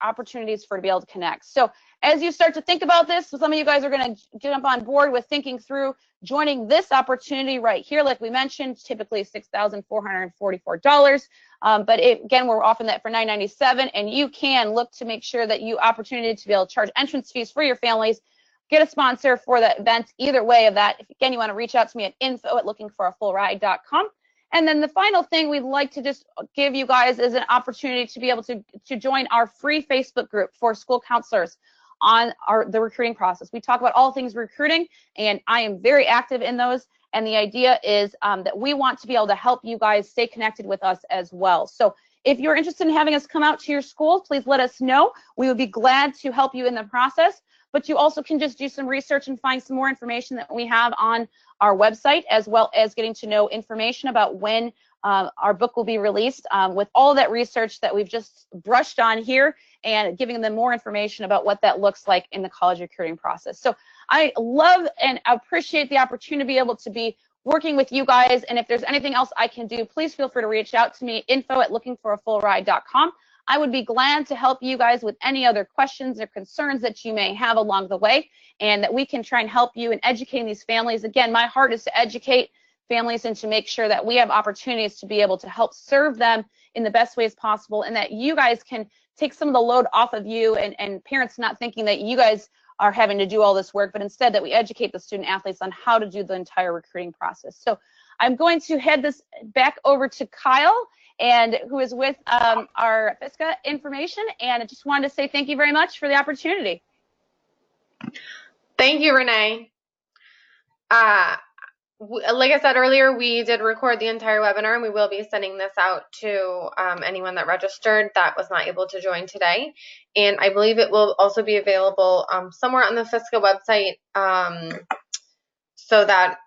opportunities for to be able to connect. So as you start to think about this, some of you guys are going to jump on board with thinking through joining this opportunity right here. Like we mentioned, typically $6,444. But again, we're offering that for $997, and you can look to make sure that you opportunity to be able to charge entrance fees for your families, get a sponsor for the event. Either way of that, if again, you want to reach out to me at info@lookingforafullride.com. And then the final thing we'd like to just give you guys is an opportunity to be able to join our free Facebook group for school counselors on the recruiting process. We talk about all things recruiting, and I am very active in those. And the idea is that we want to be able to help you guys stay connected with us as well. So if you're interested in having us come out to your schools, please let us know. We would be glad to help you in the process. But you also can just do some research and find some more information that we have on our website, as well as getting to know information about when our book will be released, with all that research that we've just brushed on here, and giving them more information about what that looks like in the college recruiting process. So I love and appreciate the opportunity to be able to be working with you guys. And if there's anything else I can do, please feel free to reach out to me, info@lookingforafullride.com. I would be glad to help you guys with any other questions or concerns that you may have along the way, and that we can try and help you in educating these families. Again, my heart is to educate families and to make sure that we have opportunities to be able to help serve them in the best ways possible, and that you guys can take some of the load off of you, and parents not thinking that you guys are having to do all this work, but instead that we educate the student athletes on how to do the entire recruiting process. So I'm going to head this back over to Kyle, and who is with our FSCA information, and I just wanted to say thank you very much for the opportunity. Thank you, Renee. Like I said earlier, we did record the entire webinar, and we will be sending this out to anyone that registered that was not able to join today. And I believe it will also be available somewhere on the FSCA website, so that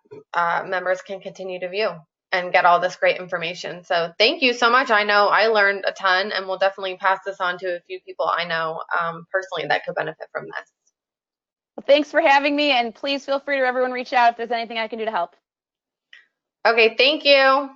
members can continue to view and get all this great information. So thank you so much. I know I learned a ton, and we'll definitely pass this on to a few people I know personally that could benefit from this. Well, thanks for having me, and please feel free to everyone reach out if there's anything I can do to help. Okay, thank you.